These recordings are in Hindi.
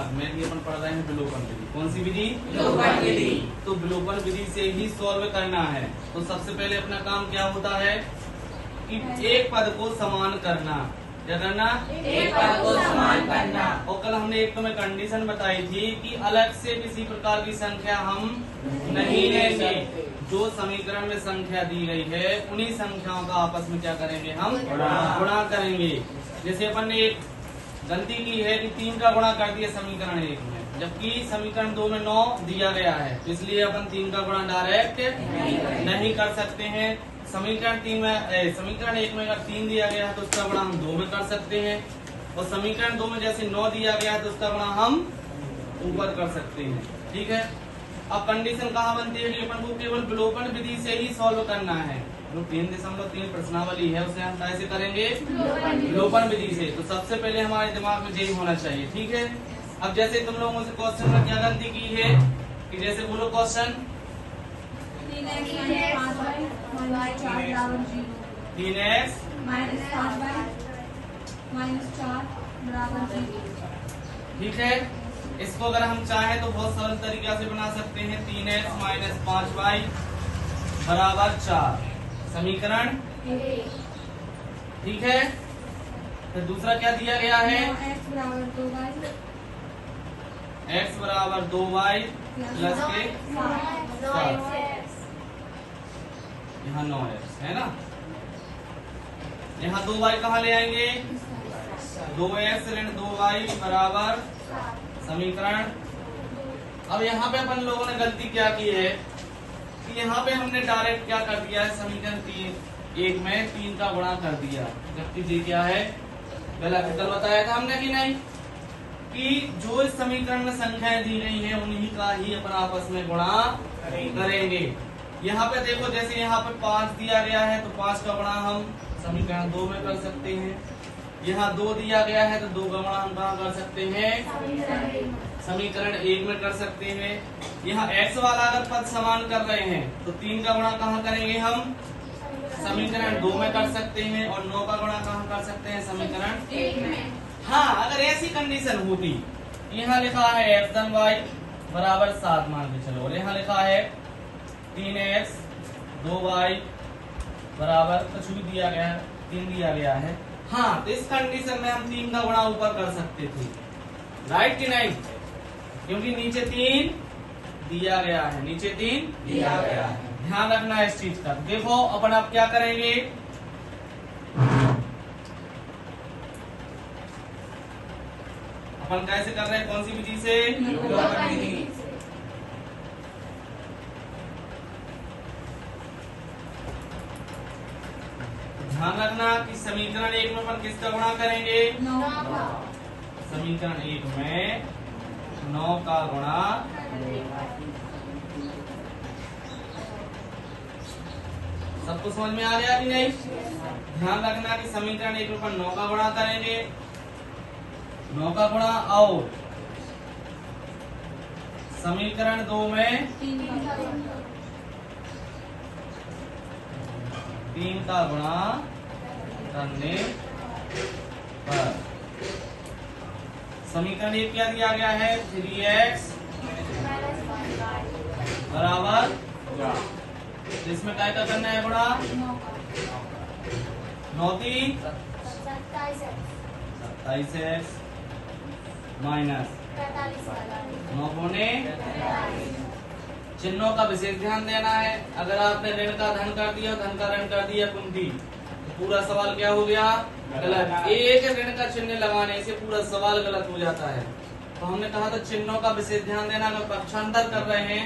दिमाग में कि अपन पढ़ रहे हैं विलोपन विधि। कौन सी विधि? विलोपन विधि। तो विलोपन विधि से ही सॉल्व करना है। तो सबसे पहले अपना काम क्या होता है कि एक पद को समान करना। क्या करना? एक पद को समान करना। और कल हमने एक तो में कंडीशन बताई थी कि अलग से किसी प्रकार की संख्या हम नहीं लेंगे। जो समीकरण में संख्या दी गई है उन्हीं संख्याओं का आपस में क्या करेंगे? हम गुणा करेंगे। जैसे अपन ने एक गलती की है कि 3 का गुणा कर दिया समीकरण 1 में, जबकि समीकरण 2 में 9 दिया गया है, तो इसलिए अपन 3 का गुणा डायरेक्ट नहीं कर सकते हैं। समीकरण 1 में अगर 3 दिया गया है तो उसका गुणा हम 2 में कर सकते हैं, और समीकरण 2 में जैसे 9 दिया गया है तो उसका गुणा हम ऊपर कर सकते हैं। ठीक है। अब कंडीशन कहाँ बनती है कि अपन को केवल विलोपन विधि से ही सॉल्व करना है। जो 3.3 प्रश्नावली है उसे हम कैसे करेंगे? विलोपन विधि से। तो सबसे पहले हमारे दिमाग में यही होना चाहिए। ठीक है। अब जैसे तुम लोगों से क्वेश्चन में क्या गलती की है कि जैसे बोलो क्वेश्चन 3x ठीक है। इसको अगर हम चाहें तो बहुत सरल तरीके से बना सकते हैं। 3x - 5y बराबर 4 समीकरण। ठीक है। फिर दूसरा क्या दिया गया है? x बराबर 2y प्लस के 7। यहाँ 9x है ना। यहाँ 2y कहाँ ले आएंगे? 2x ऋण 2y बराबर समीकरण। अब यहाँ पे अपन लोगों ने गलती क्या की है कि यहाँ पे हमने डायरेक्ट क्या कर दिया है? समीकरण 1 में 3 का गुणा कर दिया, जबकि ये क्या है? गलत। कल बताया था हमने कि नहीं कि जो इस समीकरण में संख्याएं दी गई हैं उन्हीं का ही अपन आपस में गुणा करेंगे। यहाँ पे देखो, जैसे यहाँ पे 5 दिया गया है तो 5 का गुणा हम समीकरण 2 में कर सकते हैं। यहाँ 2 दिया गया है तो 2 का गुणा हम कहाँ कर सकते हैं? समीकरण 1 में कर सकते हैं। यहाँ x वाला अगर पद समान कर रहे हैं तो 3 का गुणा कहाँ करेंगे हम? समीकरण 2 में कर सकते हैं। और 9 का गुणा कहाँ कर सकते हैं? समीकरण 1 में। हाँ, अगर ऐसी कंडीशन होती, यहाँ लिखा है x धन y बराबर 7 मान के चलो, और यहाँ लिखा है 3x 2y बराबर कुछ भी दिया गया है, 3 दिया गया है। हाँ, तो इस कंडीशन में हम 3 का गुणा ऊपर कर सकते थे, राइट कि नहीं? क्योंकि नीचे 3 दिया गया है, नीचे 3 दिया गया है। ध्यान रखना है इस चीज का। देखो अपन आप क्या करेंगे? अपन कैसे कर रहे हैं? कौन सी विधि से? विलोपन विधि। ध्यान रखना कि समीकरण 1 में अपन किसका गुणा करेंगे? 9 का। समीकरण 1 में 9 का गुणा। सबको समझ में आ गया कि नहीं? ध्यान रखना कि समीकरण 1 में अपन 9 का गुणा करेंगे, 9 का गुणा, और समीकरण 2 में 3 का गुणा करने पर समीकरण 1 क्या दिया गया है? 3x बराबर, इसमें क्या क्या करना है? गुणा 9 3 27x माइनस 9 पौने। चिन्हों का विशेष ध्यान देना है। अगर आपने ऋण का धन कर दिया, धन का ऋण कर दिया कुंती, तो पूरा सवाल क्या हो गया? गलत। एक ऋण का चिन्ह लगाने से पूरा सवाल गलत हो जाता है। तो हमने कहा था चिन्हों का विशेष ध्यान देना। अगर पक्षांतर कर रहे हैं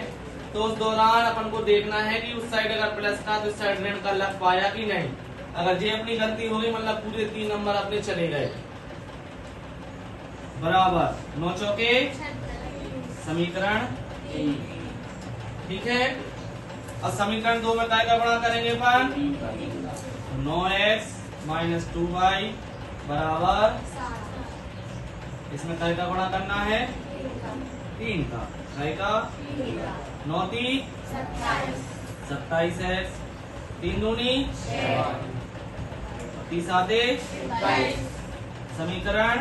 तो उस दौरान अपन को देखना है कि उस साइड अगर प्लस था तो इस साइड ऋण का लग पाया कि नहीं। अगर ये अपनी गलती होगी मतलब पूरे 3 नंबर अपने चले गए। बराबर 9 चौके समीकरण। ठीक है। अब समीकरण 2 में काय का गुणा करेंगे अपन? 9x - 2y बराबर, इसमें काय का गुणा करना है? 3 का। काय का? 9 3 27x, 3 दूनी 30 आधे समीकरण।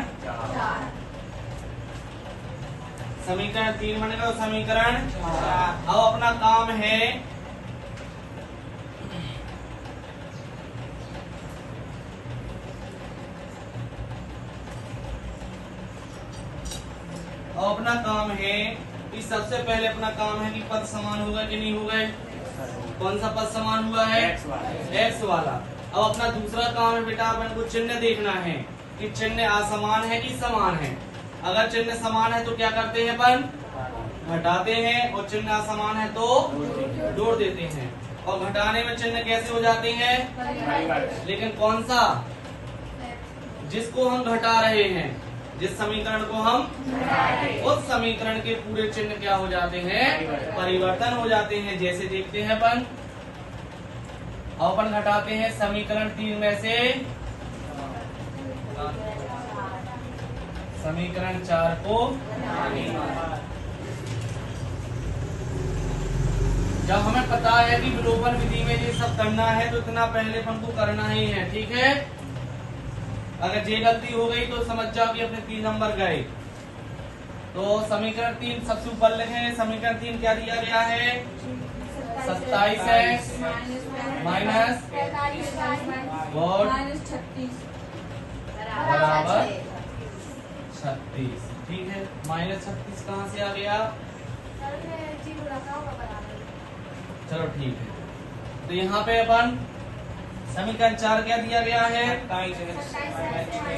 समीकरण 3 बन गया, समीकरण 4। अब अपना काम है कि सबसे पहले अपना काम है कि पद समान होगा कि नहीं होगा। कौन सा पद समान हुआ है? एक्स वाला। अब अपना दूसरा काम है बेटा अपन को चिन्ह देखना है कि चिन्ह असमान है कि समान है। अगर चिन्ह समान है तो क्या करते हैं अपन? घटाते हैं, और चिन्ह असमान है तो जोड़ देते हैं। और घटाने में चिन्ह कैसे हो जाते हैं? लेकिन कौन सा? जिसको हम घटा रहे हैं, जिस समीकरण को हम, उस समीकरण के पूरे चिन्ह क्या हो जाते हैं? परिवर्तन हो जाते हैं। जैसे देखते हैं अपन, अब अपन घटाते हैं समीकरण 3 में से समीकरण 4 को। जब हमें पता है कि विलोपन विधि में ये सब करना है तो इतना पहले अपन को करना ही है, ठीक है। अगर ये गलती हो गई तो समझ जाओ कि अपने 3 नंबर गए। तो समीकरण 3 सबसे ऊपर लिखें। समीकरण 3 क्या दिया गया है? 27x माइनस बराबर 36। ठीक है, -36 कहाँ से आ गया? चलो ठीक है। तो यहाँ पे अपन समीकरण 4 क्या दिया गया है?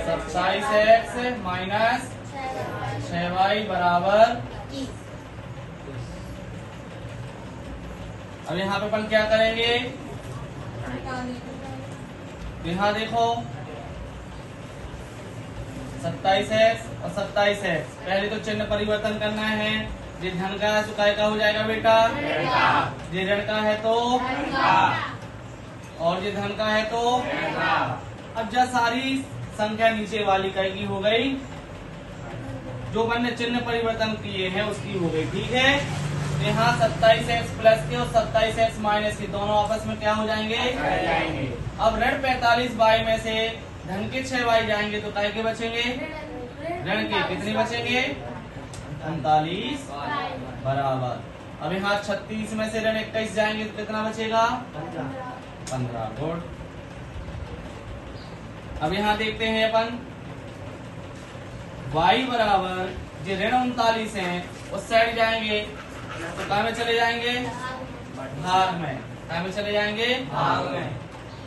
27x माइनस 6y बराबर। अब यहाँ पे अपन क्या करेंगे? यहाँ देखो 27x और 27x, पहले तो चिन्ह परिवर्तन करना है। ये धन का है तो काय का हो जाएगा बेटा? ये ऋण का है तो, और ये धन का है तो। अब जब सारी संख्या नीचे वाली काय की हो गई, जो अपन ने चिन्ह परिवर्तन किए हैं उसकी हो गई, ठीक है। यहाँ 27x प्लस के और 27x माइनस के दोनों आपस में क्या हो जाएंगे? अब ऋण 45y में से धन के 6y जाएंगे तो काय के बचेंगे? ऋण के कितने बचेंगे? 39 बराबर। अब यहाँ 36 में से ऋण 21 जाएंगे तो कितना बचेगा? 15। गुड। अब यहाँ देखते हैं अपन y बराबर, जो ऋण 39 है उस साइड जाएंगे तो काय में चले जाएंगे? भाग में। काय में चले जाएंगे? भाग में।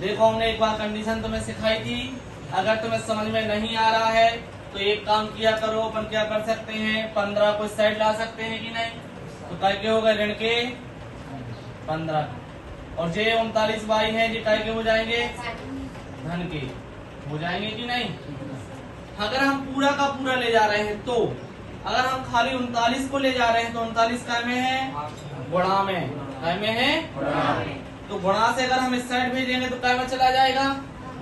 देखो हमने एक बार कंडीशन तुम्हें सिखाई थी, अगर तुम्हें समझ में नहीं आ रहा है तो एक काम किया करो, अपन क्या कर सकते हैं? 15 को इस साइड ला सकते हैं कि नहीं? तो काय के होगा? ऋण के 15, और जे 39y है ये काय के हो जाएंगे? धन के हो जाएंगे कि नहीं? अगर हम पूरा का पूरा ले जा रहे हैं तो, अगर हम खाली 39 को ले जा रहे हैं तो 39 काय में है? गुणा में। काय में है? तो गुणा से अगर हम इस साइड भेजेंगे तो काय में चला जाएगा?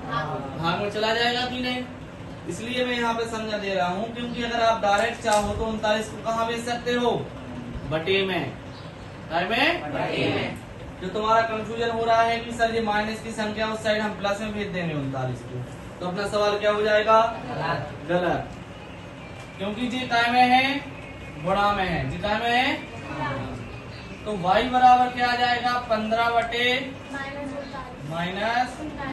भाग में चला जाएगा कि नहीं? इसलिए मैं यहाँ पे समझा दे रहा हूँ, क्योंकि अगर आप डायरेक्ट चाहो तो 39 को कहाँ भेज सकते हो? बटे में। काय में? बटे में। जो तुम्हारा कंफ्यूजन हो रहा है कि सर ये माइनस की संख्या उस साइड हम प्लस में भेज देंगे 39 को, तो अपना सवाल क्या हो जाएगा? गलत। क्योंकि जी काय में है? गुणा में है। जी काय में है? तो y बराबर क्या आ जाएगा? 15 बटे माइनस